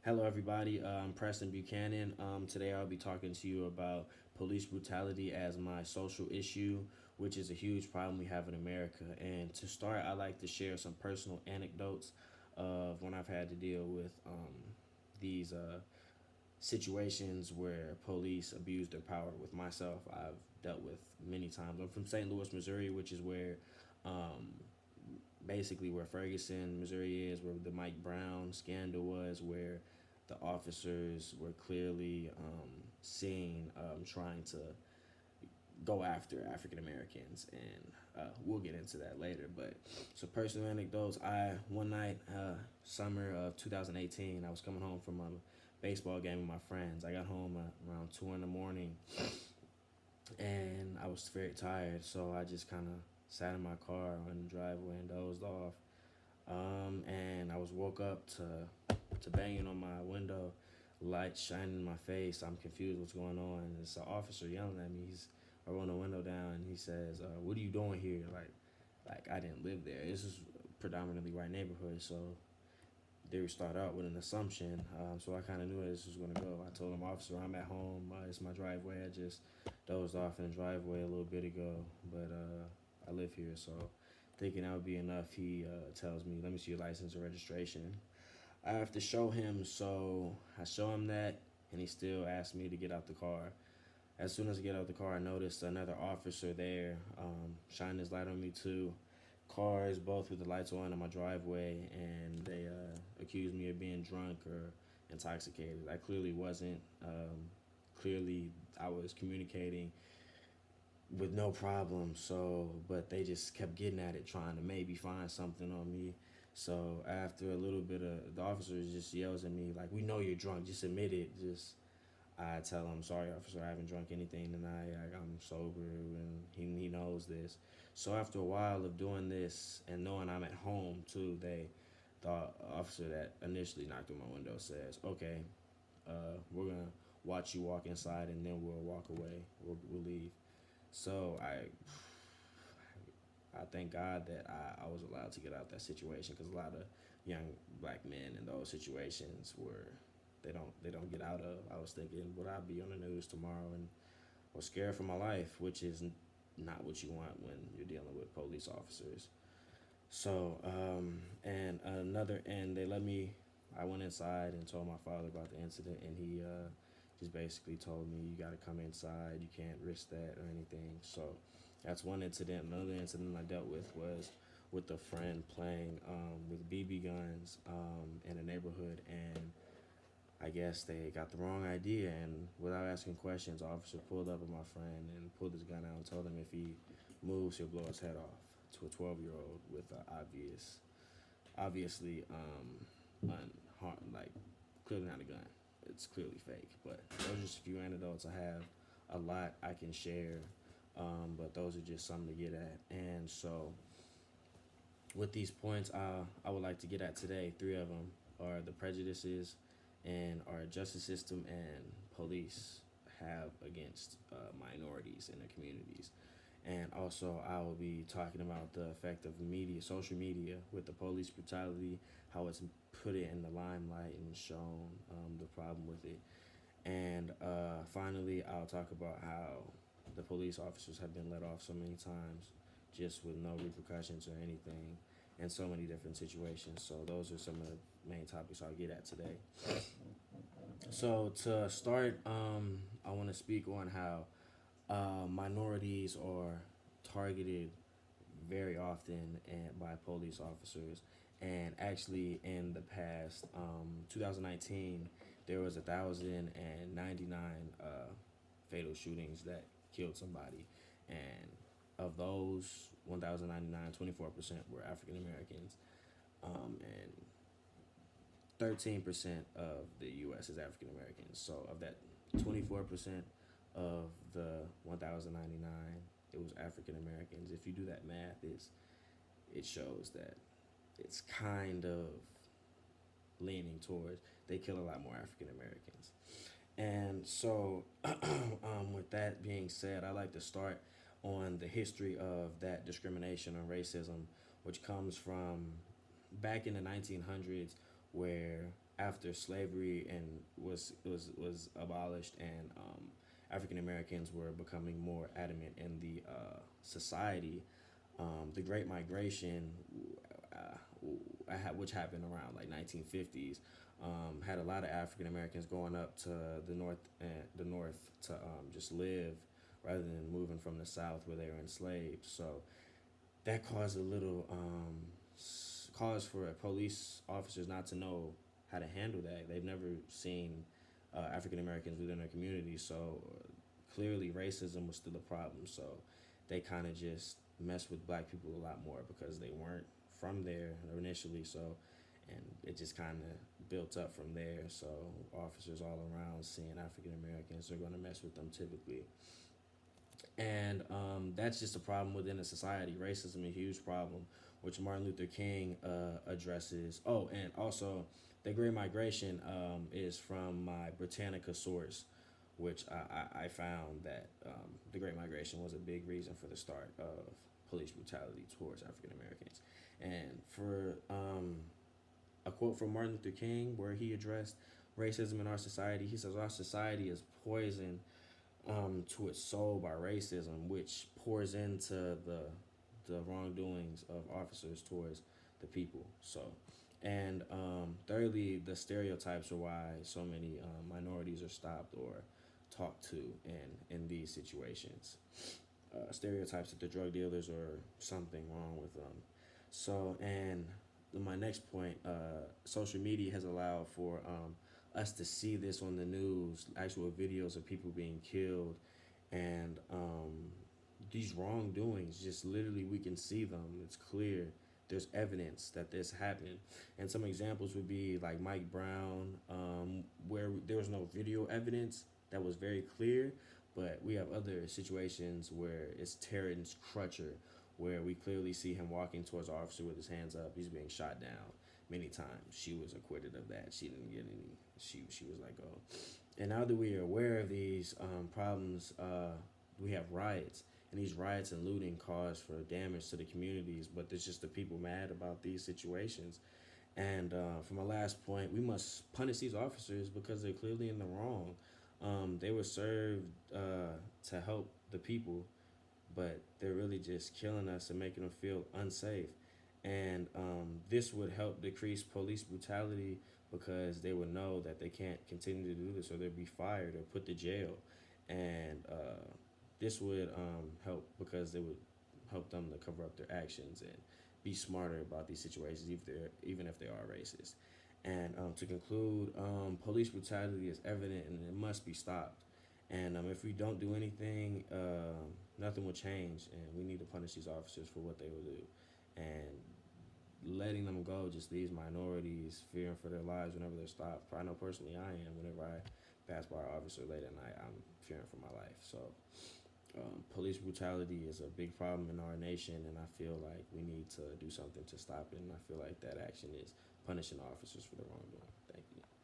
Hello, everybody. I'm Preston Buchanan. Today, I'll be talking to you about police brutality as my social issue, which is a huge problem we have in America. And to start, I like to share some personal anecdotes of when I've had to deal with these situations where police abuse their power with myself. I've dealt with many times. I'm from St. Louis, Missouri, which is where um, basically where Ferguson, Missouri is, where the Mike Brown scandal was, where the officers were clearly seen trying to go after African Americans, and we'll get into that later. But so personal anecdotes. I one night, summer of 2018, I was coming home from a baseball game with my friends. I got home around 2 in the morning, and I was very tired, so I just kind of sat in my car on the driveway and dozed off. And I was woke up to banging on my window, light shining in my face. I'm confused what's going on. And it's an officer yelling at me. I roll the window down and he says, "What are you doing here?" Like I didn't live there. This is predominantly white neighborhood, so they would start out with an assumption. So I kind of knew where this was going to go. I told him, "Officer, I'm at home. It's my driveway. I just dozed off in the driveway a little bit ago, but I live here." So thinking that would be enough, he tells me, "Let me see your license or registration." I have to show him, so I show him that, and he still asks me to get out the car. As soon as I get out the car, I noticed another officer there, shining his light on me too. Cars, both with the lights on in my driveway, and they accused me of being drunk or intoxicated. I clearly wasn't. Clearly, I was communicating with no problem. So, but they just kept getting at it, trying to maybe find something on me. So after a little bit of the officer just yells at me like, "We know you're drunk. Just admit it." Just I tell him, "Sorry, officer, I haven't drunk anything tonight. I'm sober, and he knows this." So after a while of doing this and knowing I'm at home too, the officer that initially knocked on my window says, "Okay, we're gonna watch you walk inside, and then we'll walk away. We'll leave." So I thank God that I was allowed to get out that situation, because a lot of young black men in those situations were they don't get out of. I was thinking, would I be on the news tomorrow, and was scared for my life, which is not what you want when you're dealing with police officers. So and they let me. I went inside and told my father about the incident, and he just basically told me, "You got to come inside. You can't risk that or anything." So that's one incident. Another incident I dealt with was with a friend playing with BB guns in a neighborhood, and I guess they got the wrong idea, and without asking questions, the officer pulled up on my friend and pulled his gun out and told him if he moves, he'll blow his head off, to a 12-year-old with an obviously, like, clearly not a gun. It's clearly fake. But those are just a few anecdotes. I have a lot I can share, but those are just some to get at. And so, with these points, I would like to get at today. Three of them are the prejudices and our justice system and police have against minorities in their communities. And also, I will be talking about the effect of media, social media, with the police brutality, how it's put it in the limelight and shown the problem with it. And finally, I'll talk about how the police officers have been let off so many times just with no repercussions or anything in so many different situations. So, those are some of the main topics I'll get at today. So, to start, I want to speak on how minorities are targeted very often by police officers. And actually, in the past, 2019, there was 1,099 fatal shootings that killed somebody, and of those 1,099, 24% were African Americans, and 13% of the U.S. is African Americans. So of that 24% of the 1,099, it was African Americans. If you do that math, it shows that it's kind of leaning towards they kill a lot more African Americans. And so, with that being said, I like to start on the history of that discrimination and racism, which comes from back in the 1900s, where after slavery and was abolished, and African Americans were becoming more adamant in the society. The Great Migration, which happened around like 1950s, had a lot of African Americans going up to the north to just live rather than moving from the south where they were enslaved. So that caused a little cause for police officers not to know how to handle that. They've never seen African Americans within their community, so clearly racism was still a problem. So they kind of just messed with black people a lot more because they weren't from there initially. So, and it just kind of built up from there. So officers all around seeing African Americans are going to mess with them typically. And that's just a problem within a society. Racism is a huge problem, which Martin Luther King addresses. Oh, and also the Great Migration is from my Britannica source, which I found that the Great Migration was a big reason for the start of police brutality towards African Americans. And for a quote from Martin Luther King where he addressed racism in our society, he says, "Our society is poisoned to its soul by racism, which pours into the wrongdoings of officers towards the people." So, and thirdly, the stereotypes are why so many minorities are stopped or talked to in these situations. Stereotypes that the drug dealers or something wrong with them. So, and my next point, social media has allowed for us to see this on the news, actual videos of people being killed, and these wrongdoings. Just literally, we can see them. It's clear. There's evidence that this happened, and some examples would be like Mike Brown, where there was no video evidence that was very clear, but we have other situations where it's Terrence Crutcher, where we clearly see him walking towards the officer with his hands up. He's being shot down many times. She was acquitted of that. She didn't get any. She was let go. And now that we are aware of these problems, we have riots, and these riots and looting cause for damage to the communities. But there's just the people mad about these situations. And for my last point, we must punish these officers because they're clearly in the wrong. They were served to help the people, but they're really just killing us and making them feel unsafe. And this would help decrease police brutality because they would know that they can't continue to do this or they'll be fired or put to jail. And this would help because they would help them to cover up their actions and be smarter about these situations, even if they are racist. And to conclude, police brutality is evident and it must be stopped. And if we don't do anything, nothing will change. And we need to punish these officers for what they will do. And letting them go just leaves minorities fearing for their lives whenever they're stopped. I know personally I am. Whenever I pass by an officer late at night, I'm fearing for my life. So police brutality is a big problem in our nation, and I feel like we need to do something to stop it. And I feel like that action is punishing officers for the wrongdoing.